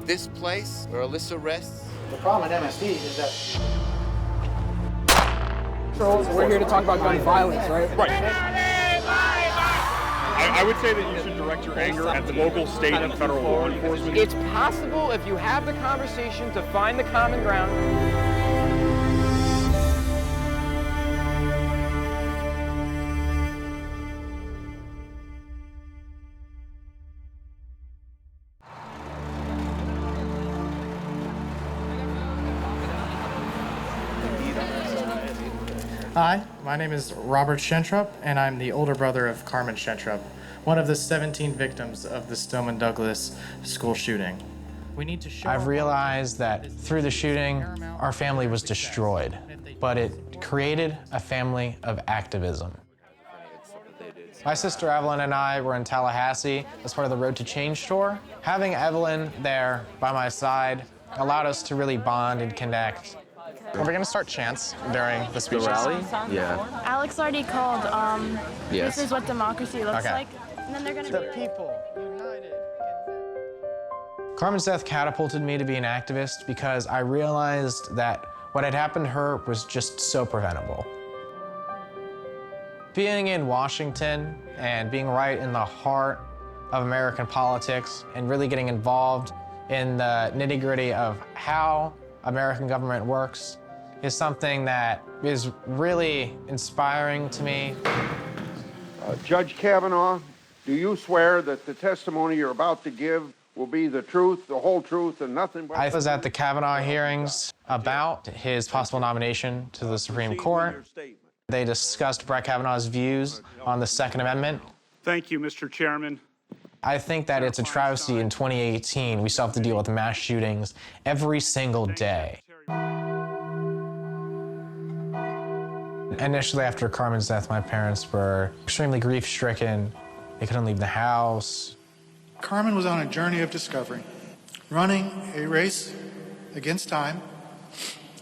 this place where Alyssa rests? The problem at MSD is that... We're here to talk about gun violence, right? Right. I would say that you should direct your anger at the local, state, and federal law enforcement. It's possible if you have the conversation to find the common ground. Hi, my name is Robert Schentrup, and I'm the older brother of Carmen Schentrup, one of the 17 victims of the Stoneman Douglas school shooting. We need to show... I've realized that through the shooting, our family was destroyed, but it created a family of activism. My sister Evelyn and I were in Tallahassee as part of the Road to Change tour. Having Evelyn there by my side allowed us to really bond and connect. Are we going to start chants during the speeches? The rally? Yeah. Alex already called, Yes. This is what democracy looks Okay. like. And then they're going to The people united. Carmen's death catapulted me to be an activist because I realized that what had happened to her was just so preventable. Being in Washington and being right in the heart of American politics and really getting involved in the nitty-gritty of how American government works is something that is really inspiring to me. Judge Kavanaugh, do you swear that the testimony you're about to give will be the truth, the whole truth, and nothing but... I was at the Kavanaugh hearings about his possible nomination to the Supreme Court. They discussed Brett Kavanaugh's views on the Second Amendment. Thank you, Mr. Chairman. I think that it's a travesty in 2018. We still have to deal with mass shootings every single day. Initially, after Carmen's death, my parents were extremely grief-stricken. They couldn't leave the house. Carmen was on a journey of discovery, running a race against time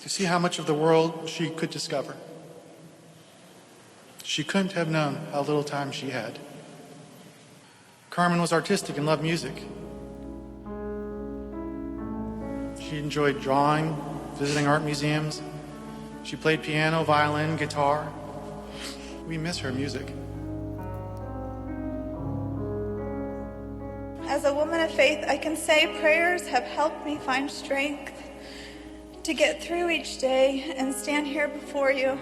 to see how much of the world she could discover. She couldn't have known how little time she had. Carmen was artistic and loved music. She enjoyed drawing, visiting art museums. She played piano, violin, guitar. We miss her music. As a woman of faith, I can say prayers have helped me find strength to get through each day and stand here before you.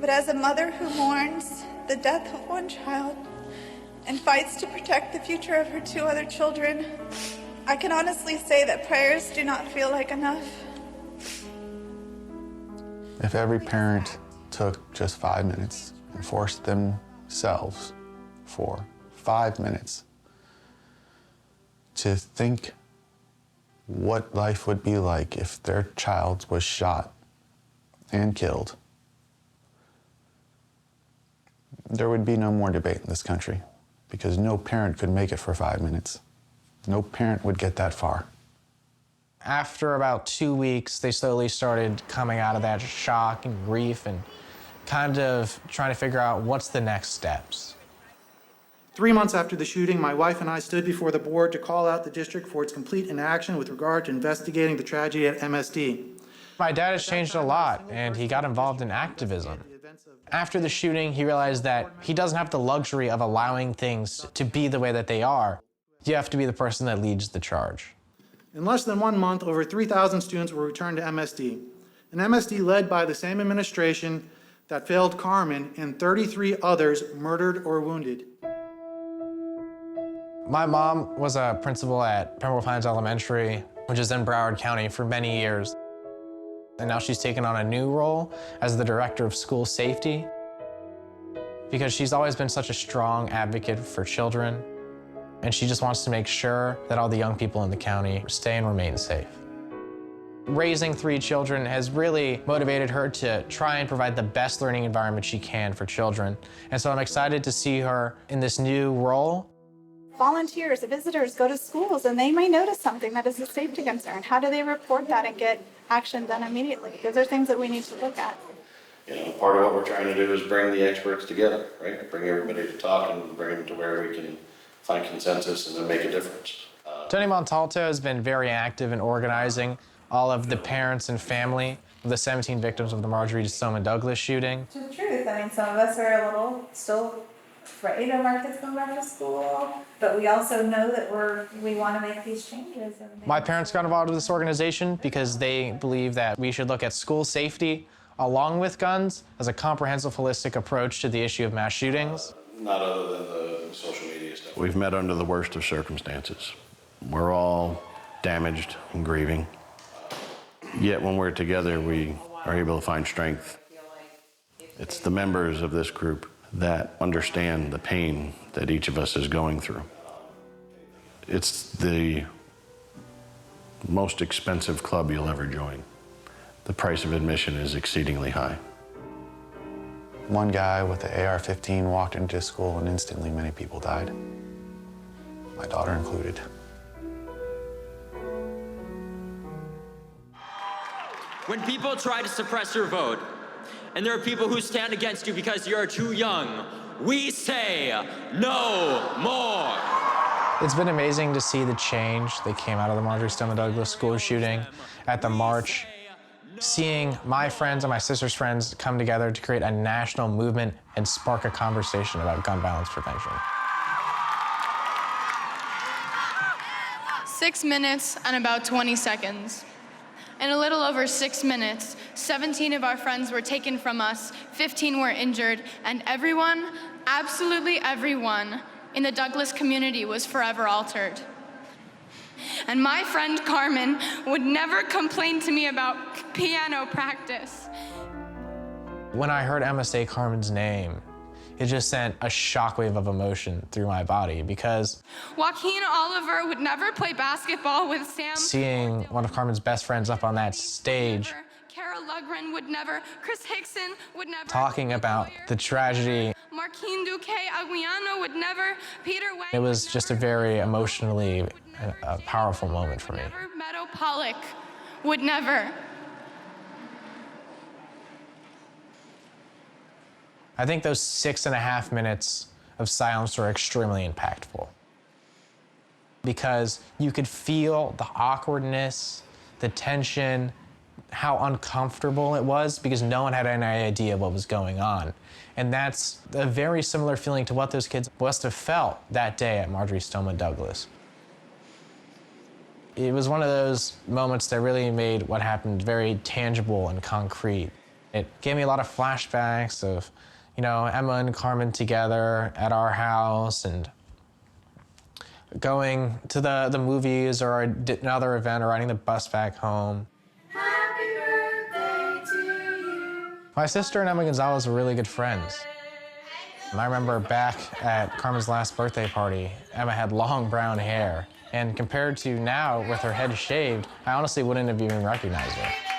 But as a mother who mourns the death of one child and fights to protect the future of her 2 other children, I can honestly say that prayers do not feel like enough. If every parent took just 5 minutes and forced themselves for 5 minutes to think what life would be like if their child was shot and killed, there would be no more debate in this country, because no parent could make it for 5 minutes. No parent would get that far. After about 2 weeks, they slowly started coming out of that shock and grief and kind of trying to figure out what's the next steps. 3 months after the shooting, my wife and I stood before the board to call out the district for its complete inaction with regard to investigating the tragedy at MSD. My dad has changed a lot, and he got involved in activism. After the shooting, he realized that he doesn't have the luxury of allowing things to be the way that they are. You have to be the person that leads the charge. In less than 1 month, over 3,000 students were returned to MSD. An MSD led by the same administration that failed Carmen and 33 others murdered or wounded. My mom was a principal at Pembroke Pines Elementary, which is in Broward County, for many years. And now she's taken on a new role as the director of school safety, because she's always been such a strong advocate for children, and she just wants to make sure that all the young people in the county stay and remain safe. Raising 3 children has really motivated her to try and provide the best learning environment she can for children. And so I'm excited to see her in this new role. Volunteers, visitors go to schools and they may notice something that is a safety concern. How do they report that and get action done immediately? Those are things that we need to look at. You know, part of what we're trying to do is bring the experts together, right? Bring everybody to talk and bring them to where we can find consensus and then make a difference. Tony Montalto has been very active in organizing all of the parents and family of the 17 victims of the Marjorie Stoneman Douglas shooting. To the truth, I mean, some of us are a little still afraid of our kids going back to school, but we also know that we want to make these changes. My parents got involved with this organization because they believe that we should look at school safety along with guns as a comprehensive, holistic approach to the issue of mass shootings. Not other than the social media stuff. We've met under the worst of circumstances. We're all damaged and grieving. Yet when we're together, we are able to find strength. It's the members of this group that understand the pain that each of us is going through. It's the most expensive club you'll ever join. The price of admission is exceedingly high. One guy with the AR-15 walked into school and instantly many people died, my daughter included. When people try to suppress your vote, and there are people who stand against you because you're too young, we say no more. It's been amazing to see the change that came out of the Marjorie Stoneman Douglas school shooting at the march. Seeing my friends and my sister's friends come together to create a national movement and spark a conversation about gun violence prevention. 6 minutes and about 20 seconds. In a little over 6 minutes, 17 of our friends were taken from us, 15 were injured, and everyone, absolutely everyone, in the Douglas community was forever altered. And my friend Carmen would never complain to me about piano practice. When I heard Emma say Carmen's name, it just sent a shockwave of emotion through my body because Joaquin Oliver would never play basketball with Sam. seeing one of Carmen's best friends up on that stage Kara Lugren would never, Chris Hickson would never. talking about the tragedy, Marquin Duque Aguiano would never, Peter Wang. it was just a very emotionally a powerful moment for me. Meadow Pollock would never. I think those 6.5 minutes of silence were extremely impactful because you could feel the awkwardness, the tension, how uncomfortable it was because no one had any idea what was going on. And that's a very similar feeling to what those kids must have felt that day at Marjorie Stoneman Douglas. It was one of those moments that really made what happened very tangible and concrete. It gave me a lot of flashbacks of, you know, Emma and Carmen together at our house and going to the movies or another event or riding the bus back home. Happy birthday to you. My sister and Emma Gonzalez were really good friends. I remember back at Carmen's last birthday party, Emma had long brown hair. And compared to now, with her head shaved, I honestly wouldn't have even recognized her.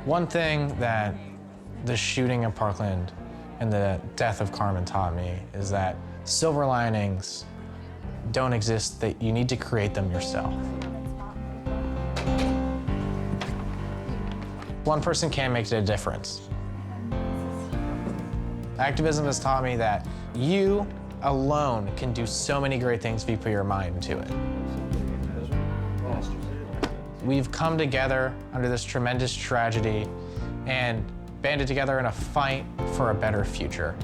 One thing that the shooting in Parkland and the death of Carmen taught me is that silver linings don't exist, that you need to create them yourself. One person can make a difference. Activism has taught me that you alone can do so many great things if you put your mind to it. We've come together under this tremendous tragedy and banded together in a fight for a better future.